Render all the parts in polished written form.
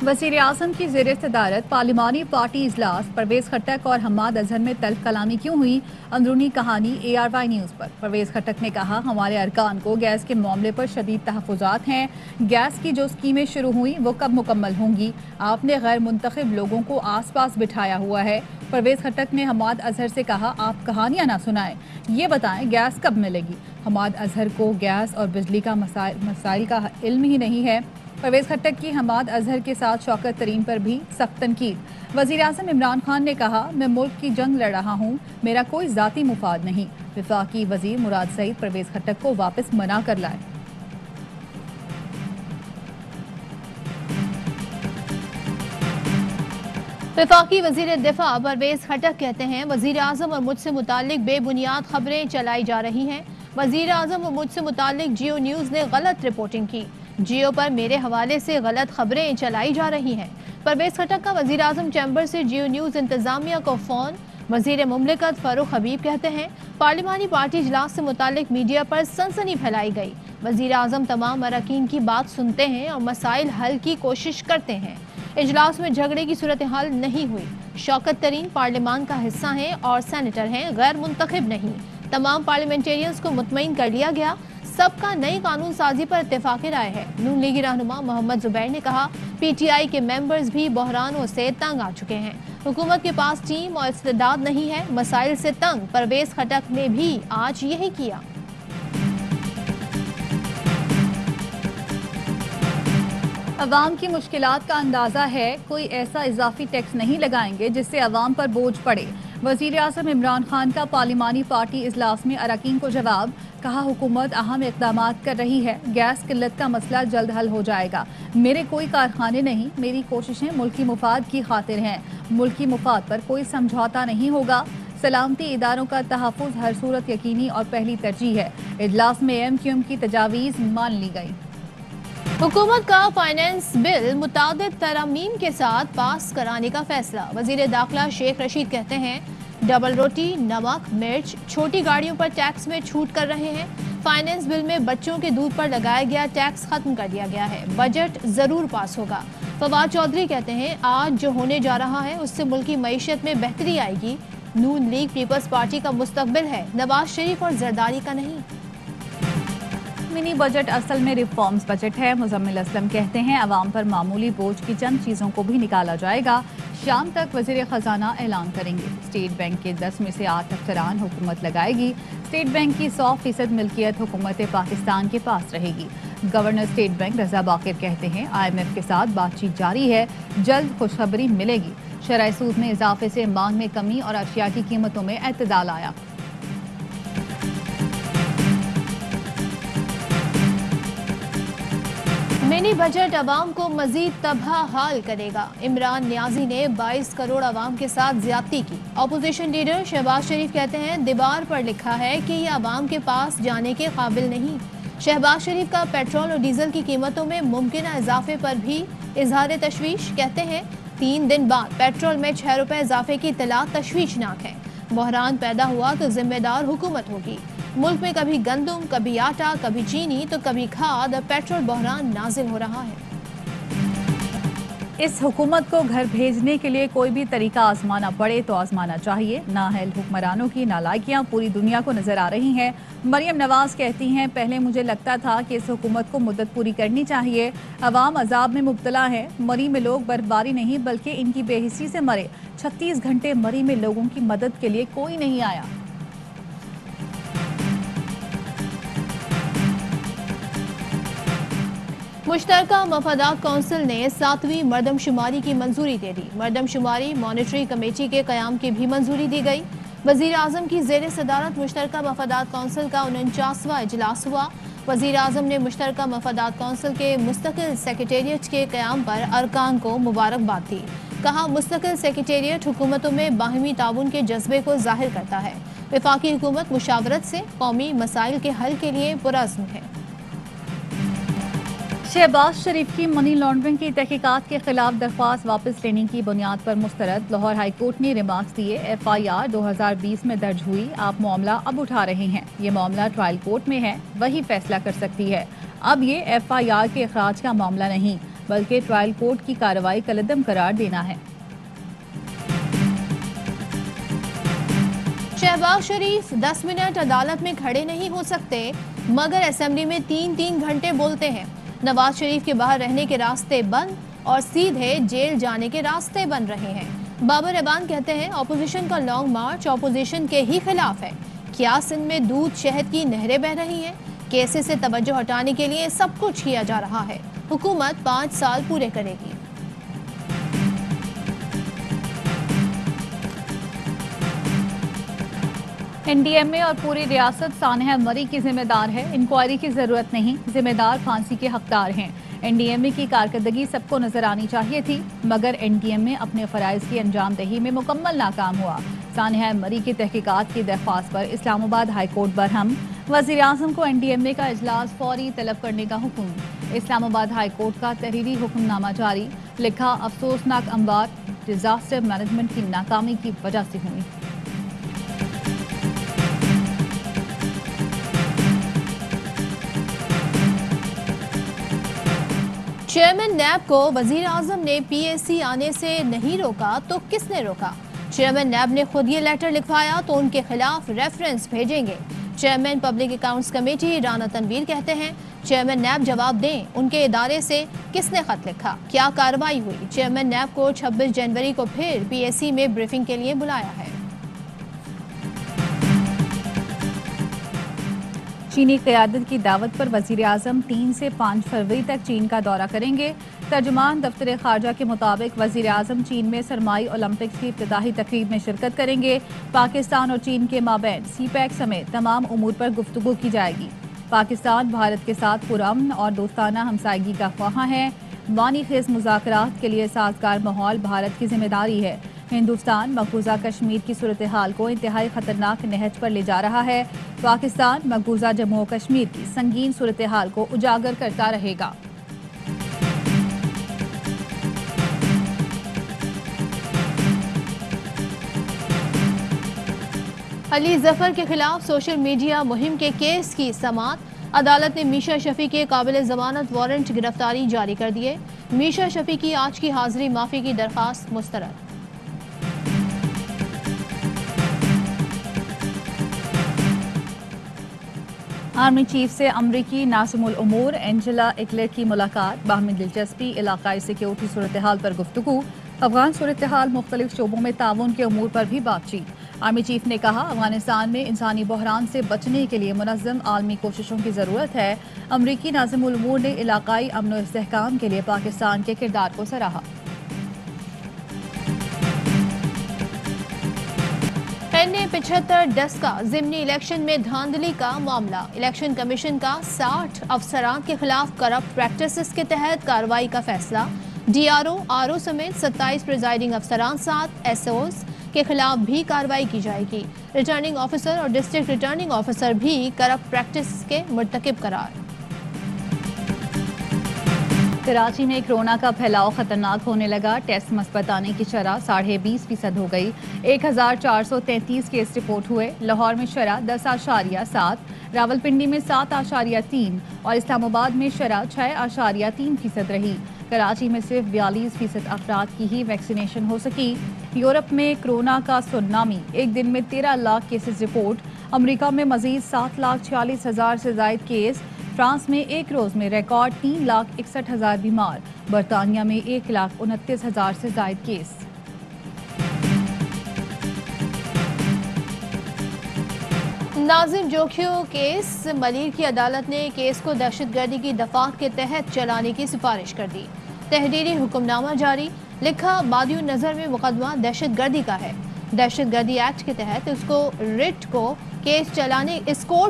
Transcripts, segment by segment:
वज़ीर आज़म की ज़ेर सदारत पार्लिमानी पार्टी इजलास। परवेज़ खट्टक और हम्माद अजहर में तल्ख कलामी क्यों हुई? अंदरूनी कहानी ARY न्यूज़ पर। परवेज़ खट्टक ने कहा, हमारे अरकान को गैस के मामले पर शदीद तहफ़्फ़ुज़ात हैं। गैस की जो स्कीमें शुरू हुई वो कब मुकम्मल होंगी? आपने गैर मुंतखब लोगों को आस पास बिठाया हुआ है। परवेज़ खट्टक ने हम्माद अजहर से कहा, आप कहानियाँ ना सुनाएं, ये बताएं गैस कब मिलेगी? हम्माद अजहर को गैस और बिजली का मसाइल का इल्म ही नहीं है। परवेज़ खट्टक की हम्माद अजहर के साथ शौकत तरीन पर भी सख्त तनकीद। वज़ीर आज़म इमरान खान ने कहा, मैं मुल्क की जंग लड़ रहा हूँ, मेरा कोई ज़ाती मुफाद नहीं। वफाकी वज़ीर मुराद सईद परवेज़ खट्टक को वापस मना कर लाए। वफाकी वज़ीर दिफा परवेज़ खट्टक कहते हैं, वज़ीर आज़म और मुझसे मुतालिक बेबुनियाद खबरें चलाई जा रही हैं। वज़ीर आज़म और मुझसे मुतालिक जियो न्यूज़ ने गलत रिपोर्टिंग की। जियो पर मेरे हवाले से गलत खबरें चलाई जा रही हैं। परवेज़ खट्टक का वज़ीर आज़म चैम्बर से जियो न्यूज़ इंतज़ामिया को फ़ोन। वज़ीर मुमलिकत फारूक हबीब कहते हैं, पार्लिमानी पार्टी इजलास से मुतालिक मीडिया पर सनसनी फैलाई गई। वज़ीर आज़म तमाम अरकान की बात सुनते हैं और मसाइल हल की कोशिश करते हैं। इजलास में झगड़े की सूरत हाल नहीं हुई। शौकत तरीन पार्लियामान का हिस्सा हैं और सेनेटर हैं, गैर मुंतखब नहीं। तमाम पार्लियामेंटेरियंस को मुतमईन कर लिया गया। सबका नई कानून साजी पर इत्तेफाक राय है। नून लीगी रहनुमा मोहम्मद जुबैर ने कहा, PTI के मेंबर्स भी बहरानों से तंग आ चुके हैं। हुकूमत के पास टीम और इस्तेदाद नहीं है, मसाइल से तंग। परवेज़ खट्टक ने भी आज यही किया। अवाम की मुश्किलात का अंदाज़ा है, कोई ऐसा इजाफी टैक्स नहीं लगाएंगे जिससे अवाम पर बोझ पड़े। वज़ीर आज़म इमरान खान का पार्लिमानी पार्टी इजलास में अरकान को जवाब। कहा, हुकूमत अहम इक़दामात कर रही है, गैस किल्लत का मसला जल्द हल हो जाएगा। मेरे कोई कारखाने नहीं, मेरी कोशिशें मुल्की मुफाद की खातिर हैं। मुल्की मुफाद पर कोई समझौता नहीं होगा। सलामती इदारों का तहफ़्फ़ुज़ हर सूरत यकीनी और पहली तरजीह है। इजलास में MQM की तजावीज़ मान ली गई। हुकूमत का फाइनेंस बिल मुतादिद तरमीम के साथ पास कराने का फैसला। वज़ीर दाखिला शेख रशीद कहते हैं, डबल रोटी, नमक, मिर्च, छोटी गाड़ियों पर टैक्स में छूट कर रहे हैं। फाइनेंस बिल में बच्चों के दूध पर लगाया गया टैक्स खत्म कर दिया गया है। बजट जरूर पास होगा। फवाद चौधरी कहते हैं, आज जो होने जा रहा है उससे मुल्क की मईशत में बेहतरी आएगी। नून लीग पीपल्स पार्टी का मुस्तकबिल है, नवाज शरीफ और जरदारी का नहीं। मिनी बजट असल में रिफॉर्म्स बजट है। मुजम्मिल असलम कहते हैं, अवाम पर मामूली बोझ की चंद चीज़ों को भी निकाला जाएगा। शाम तक वज़ीर ख़जाना ऐलान करेंगे। स्टेट बैंक के 10 में से 8 अफसरान हुकूमत लगाएगी। स्टेट बैंक की 100% मिल्कियत हुकूमत पाकिस्तान के पास रहेगी। गवर्नर स्टेट बैंक रजा बाकिर कहते हैं, IMF के साथ बातचीत जारी है, जल्द खुशखबरी मिलेगी। शरह सूद में इजाफे से मांग में कमी और अशिया की कीमतों में एतदाल आया। मिनी बजट अवाम को मजीद तबाह हाल करेगा। इमरान नियाजी ने 22 करोड़ अवाम के साथ ज्यादती की। अपोजिशन लीडर शहबाज शरीफ कहते हैं, दीवार पर लिखा है कि यह अवाम के पास जाने के काबिल नहीं। शहबाज शरीफ का पेट्रोल और डीजल की कीमतों में मुमकिन इजाफे पर भी इजहार तशवीश। कहते हैं, 3 दिन बाद पेट्रोल में 6 रुपए इजाफे की इत्तला तशवीशनाक है। बहरान पैदा हुआ तो जिम्मेदार हुकूमत होगी। मुल्क में कभी गंदम, कभी आटा, कभी चीनी तो कभी खाद और पेट्रोल बहरान नाजिल हो रहा है। इस हुकूमत को घर भेजने के लिए कोई भी तरीका आजमाना पड़े तो आजमाना चाहिए। नाअहल हुक्मरानों की नालायकियां पूरी दुनिया को नजर आ रही हैं। मरियम नवाज कहती हैं, पहले मुझे लगता था कि इस हुकूमत को मुद्दत पूरी करनी चाहिए। अवाम अजाब में मुब्तला है। मरी में लोग बर्फबारी नहीं बल्कि इनकी बेहिस्सी से मरे। 36 घंटे मरी में लोगों की मदद के लिए कोई नहीं आया। मुश्तरका मफादात कौंसिल ने 7वीं मरदमशुमारी की मंजूरी दे दी। मरदमशुमारी मॉनिटरी कमेटी के क़याम की भी मंजूरी दी गई। वज़ीर आज़म की ज़ेर सदारत मुश्तरका मफादात कौंसिल का 49वां इजलास हुआ। वज़ीर आज़म ने मुश्तरका मफादात कौंसिल के मुस्तकिल सेक्रेटेरिएट के क़याम पर अरकान को मुबारकबाद दी। कहा, मुस्तकिल सेक्रेटेरिएट हुकूमतों में बाहमी ताउन के जज्बे को ज़ाहिर करता है। वफाकी हुकूमत मुशावरत से कौमी मसाइल के हल के लिए पुरअज़्म है। शहबाज शरीफ की मनी लॉन्ड्रिंग की तहकीकात के खिलाफ दरख्वास्त वापस लेने की बुनियाद पर मुस्तरद लाहौर हाई कोर्ट ने रिमार्क्स दिए। FIR 2020 में दर्ज हुई, आप मामला अब उठा रहे हैं। ये मामला ट्रायल कोर्ट में है, वही फैसला कर सकती है। अब ये FIR के अखराज का मामला नहीं। बल्कि ट्रायल कोर्ट की कार्रवाई कलअदम करार देना है। शहबाज शरीफ 10 मिनट अदालत में खड़े नहीं हो सकते, मगर असेंबली में 3-3 घंटे बोलते हैं। नवाज शरीफ के बाहर रहने के रास्ते बंद और सीधे जेल जाने के रास्ते बन रहे हैं। बाबर एबान कहते हैं ऑपोजिशन का लॉन्ग मार्च ऑपोजिशन के ही खिलाफ है। क्या सिंध में दूध शहद की नहरें बह रही हैं? केसेस से तवज्जो हटाने के लिए सब कुछ किया जा रहा है। हुकूमत 5 साल पूरे करेगी। एनडीएमए और पूरी रियासत सानहा मरी की जिम्मेदार है। इंक्वायरी की जरूरत नहीं, जिम्मेदार फांसी के हकदार हैं। एनडीएमए की कारकर्दगी सबको नजर आनी चाहिए थी, मगर एनडीएमए अपने फराइज की अंजामदही में मुकम्मल नाकाम हुआ। सानहा मरी की तहकीकात की दरख्वास्त पर इस्लामाबाद हाई कोर्ट बरहम। वज़ीर आज़म को एनडीएमए का इजलास फौरी तलब करने का हुक्म। इस्लामाबाद हाई कोर्ट का तहरीरी हुक्मनामा जारी। लिखा, अफसोसनाक अंबार डिजास्टर मैनेजमेंट की नाकामी की वजह से हुई। चेयरमैन नैब को वजीर आजम ने पीएसी आने से नहीं रोका तो किसने रोका? चेयरमैन नैब ने खुद ये लेटर लिखवाया तो उनके खिलाफ रेफरेंस भेजेंगे। Chairman public accounts committee Rana Tanveer कहते हैं चेयरमैन नैब जवाब दें, उनके इदारे से किसने खत लिखा, क्या कार्रवाई हुई? चेयरमैन नैब को 26 जनवरी को फिर पीएसी में ब्रीफिंग के लिए बुलाया है। चीनी क़यादत की दावत पर वज़ीर आज़म 3 से 5 फरवरी तक चीन का दौरा करेंगे। तर्जुमान दफ्तर ख़ारजा के मुताबिक वज़ीर आज़म चीन में सरमाई ओलंपिक्स की इफ्तिताही तकरीब में शिरकत करेंगे। पाकिस्तान और चीन के माबैन सीपैक समेत तमाम उमूर पर गुफ्तगू की जाएगी। पाकिस्तान भारत के साथ पुरअमन और दोस्ताना हमसायगी का ख्वाहां है। वानी खेज मुज़ाकरात के लिए साजगार माहौल भारत की जिम्मेदारी है। हिंदुस्तान मकबूजा कश्मीर की सूरत हाल को इंतहाई खतरनाक नहज पर ले जा रहा है। पाकिस्तान मकबूजा जम्मू और कश्मीर की संगीन सूरत हाल को उजागर करता रहेगा। अली जफर के खिलाफ सोशल मीडिया मुहिम के केस की समाअत। अदालत ने मीशा शफी के काबिल जमानत वारंट गिरफ्तारी जारी कर दिए। मीशा शफी की आज की हाजिरी माफी की दरखास्त मुस्तरद। आर्मी चीफ से अमरीकी नासिमुल उमूर एंजेला इकलेट की मुलाकात। बाहमी दिलचस्पी, इलाकाई सिक्योरिटी सूरत हाल पर गुफ्तगू। अफगान सूरत हाल मुख्तलिफ शोबों में ताउन के उमूर पर भी बातचीत। आर्मी चीफ ने कहा अफगानिस्तान में इंसानी बहरान से बचने के लिए मुनज़्ज़म आलमी कोशिशों की ज़रूरत है। अमरीकी नासिमुल उमूर ने इलाकाई अमन और इस्तेहकाम के लिए पाकिस्तान के किरदार को सराहा। NA-75 डस्का ज़िमनी इलेक्शन में धांधली का मामला। इलेक्शन कमीशन का 60 अफसरान के खिलाफ करप्ट प्रैक्टिसेस के तहत कार्रवाई का फैसला। DRO, RO समेत 27 प्रिजाइडिंग अफसरान 7 SOs के खिलाफ भी कार्रवाई की जाएगी। रिटर्निंग ऑफिसर और डिस्ट्रिक्ट रिटर्निंग ऑफिसर भी करप्ट प्रैक्टिस के मुर्तकिब करार। कराची में कोरोना का फैलाव खतरनाक होने लगा। टेस्ट मस्बत आने की शरह 20.5% हो गई। 1433 केस रिपोर्ट हुए। लाहौर में शरह 10.7, रावलपिंडी में 7.3 और इस्लामाबाद में शरह 6.3% रही। कराची में सिर्फ 42% अफराद की ही वैक्सीनेशन हो सकी। यूरोप में कोरोना का सुनामी, एक दिन में 13 लाख केसेस रिपोर्ट। अमेरिका में मजीद 7,46,000 से जायद केस। फ्रांस में एक रोज में रिकॉर्ड 3,61,000 बीमार। बरतानिया में 1,29,000 से जायद केस। नाजिम जोखियो केस, मलिर की अदालत ने केस को दहशतगर्दी की दफात के तहत चलाने की सिफारिश कर दी। तहरीरी हुक्मनामा जारी। लिखा, बादियों नजर में मुकदमा दहशतगर्दी का है। दहशतगर्दी एक्ट के तहत इस कोर्ट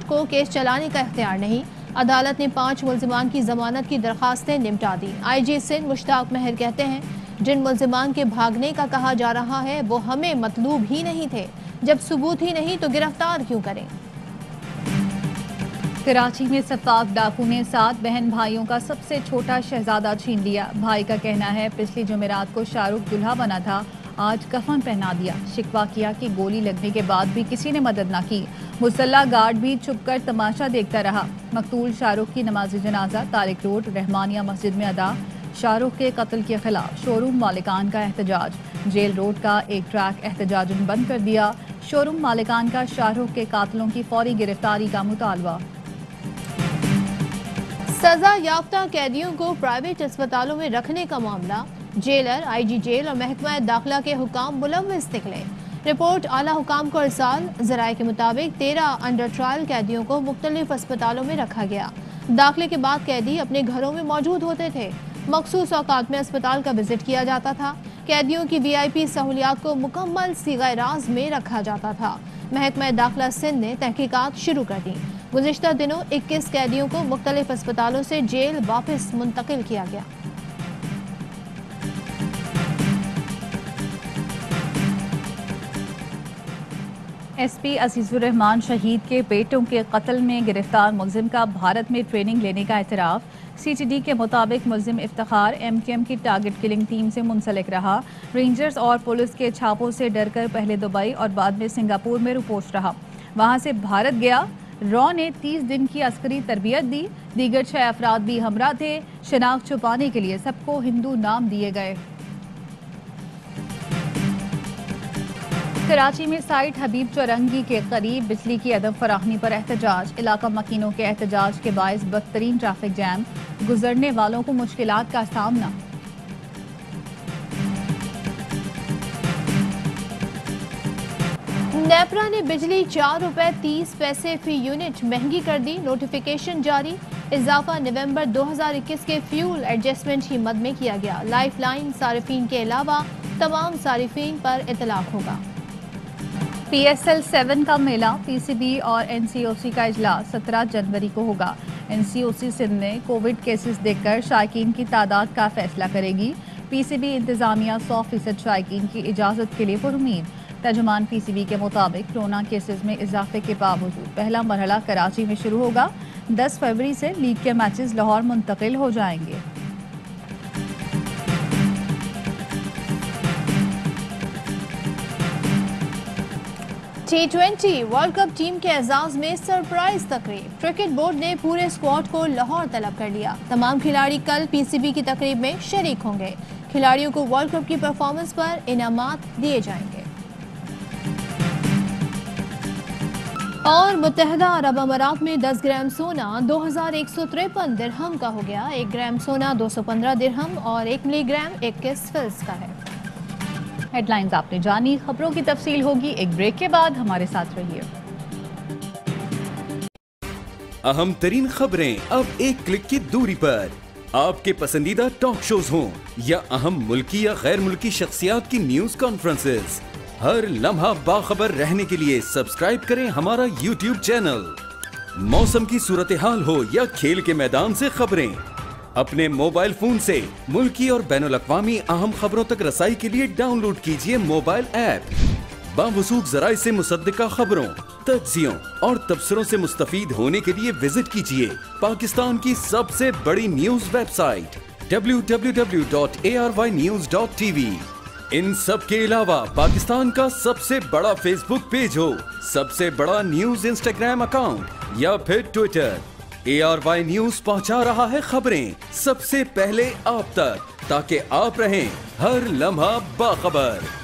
को केस चलाने का इख्तियार नहीं। अदालत ने 5 मुल्जिमान की जमानत की दरखास्तें निपटा दी। IG सिंध मुश्ताक महर कहते हैं जिन मुल्जिमान के भागने का कहा जा रहा है वो हमें मतलूब ही नहीं थे। जब सबूत ही नहीं तो गिरफ्तार क्यों करें? कराची में सफाक डाकू ने 7 बहन भाइयों का सबसे छोटा शहजादा छीन लिया। भाई का कहना है पिछली जुमेरात को शाहरुख दुल्हा बना था, आज कफन पहना दिया। शिकवा किया कि गोली लगने के बाद भी किसी ने मदद न की। मुसल्ला गार्ड भी छुपकर तमाशा देखता रहा। मकतूल शाहरुख की नमाज जनाजा तारिक रोड रहमानिया मस्जिद में अदा। शाह रुख के कत्ल के खिलाफ शोरूम मालिकान का एहतजाज, जेल रोड का एक ट्रैक एहतजाजन बंद कर दिया। शोरूम मालिकान का शाह रुख के कातिलों की फौरी गिरफ्तारी का मुतालबा। सजा याफ्ता कैदियों को प्राइवेट अस्पतालों में रखने का मामला, जेलर, आईजी जेल और महकमा दाखिला के हुकाम मुलव्विस निकले। रिपोर्ट आला हुकाम को इरसाल। ज़राए के मुताबिक 13 अंडर ट्रायल कैदियों को मुख्तलिफ अस्पतालों में रखा गया। दाखिले के बाद कैदी अपने घरों में मौजूद होते थे। मखसूस औकात में अस्पताल का विजिट किया जाता था। कैदियों की VIP सहूलियात को मुकम्मल सीगा राज में रखा जाता था। महकमा दाखिला सिंध ने तहकीकात शुरू कर दी। गुज़िश्ता दिनों 21 कैदियों को मुख्तलिफ अस्पतालों से जेल वापस मुंतकिल किया गया। SP अजीजुर रहमान शहीद के बेटों के कत्ल में गिरफ्तार मुलजिम का भारत में ट्रेनिंग लेने का एतराफ़। CTD के मुताबिक मुलजिम इफ्तिखार MQM की टारगेट किलिंग टीम से मुंसलिक रहा। रेंजर्स और पुलिस के छापों से डरकर पहले दुबई और बाद में सिंगापुर में रुपोश रहा, वहाँ से भारत गया। रॉ ने 30 दिन की अस्करी तरबियत दी। दीगर 6 अफराद भी हमरा थे। शनाख्त छुपाने के लिए सबको हिंदू नाम दिए गए। कराची में साइट हबीब चौरंगी के करीब बिजली की अदम फराहमी पर एहतजाज। इलाका मकीनों के एहतजाज के बायस बदतरीन ट्रैफिक जैम, गुजरने वालों को मुश्किलात का सामना। नेपरा ने बिजली 4 रुपए 30 पैसे फी यूनिट महंगी कर दी। नोटिफिकेशन जारी। इजाफा नवंबर 2021 के फ्यूल एडजस्टमेंट ही मद में किया गया। लाइफ लाइन सारिफीन के अलावा तमाम सारिफीन पर इतलाक होगा। PSL 7 का मेला, PCB और NCOC का इजलास 17 जनवरी को होगा। NCOC सिंध ने कोविड केसेस देखकर शायकीन की तादाद का फैसला करेगी। PCB इंतजामिया 100% शायकीन की इजाज़त के लिए पुरुमीद। तर्जुमान PCB के मुताबिक कोरोना केसेस में इजाफे के बावजूद पहला मरहला कराची में शुरू होगा। 10 फरवरी से लीग के मैचेस लाहौर मुंतकिल हो जाएंगे। T20 वर्ल्ड कप टीम के एजाज में सरप्राइज तकरीब। क्रिकेट बोर्ड ने पूरे स्क्वाड को लाहौर तलब कर लिया। तमाम खिलाड़ी कल PCB की तकरीब में शरीक होंगे। खिलाड़ियों को वर्ल्ड कप की परफॉर्मेंस पर इनामात दिए जाएंगे। और मुत्तहदा अरब अमारात में 10 ग्राम सोना 2153 दिरहम का हो गया। 1 ग्राम सोना 215 दिरहम और 1 मिलीग्राम 21 फिल्स का है। हेडलाइंस आपने जानी, खबरों की तफसील होगी एक ब्रेक के बाद। हमारे साथ रहिए। अहम तरीन खबरें अब एक क्लिक की दूरी पर। आपके पसंदीदा टॉक शोज हों या अहम मुल्की या गैर मुल्की शख्सियात की न्यूज कॉन्फ्रेंसेस, हर लम्हा बाखबर रहने के लिए सब्सक्राइब करें हमारा YouTube चैनल। मौसम की सूरत हाल हो या खेल के मैदान से खबरें, अपने मोबाइल फोन से मुल्की और बैनुल अक़वामी अहम खबरों तक रसाई के लिए डाउनलोड कीजिए मोबाइल ऐप। बावसूख ज़राए से मुसद्दिका खबरों, तज्ज़ियों और तबसरों से मुस्तफीद होने के लिए विजिट कीजिए पाकिस्तान की सबसे बड़ी न्यूज वेबसाइट www.arvynews.tv। इन सब के अलावा पाकिस्तान का सबसे बड़ा फेसबुक पेज हो, सबसे बड़ा न्यूज इंस्टाग्राम अकाउंट या फिर ट्विटर, ARY न्यूज पहुंचा रहा है खबरें सबसे पहले आप तक, ताकि आप रहें हर लम्हा बाखबर।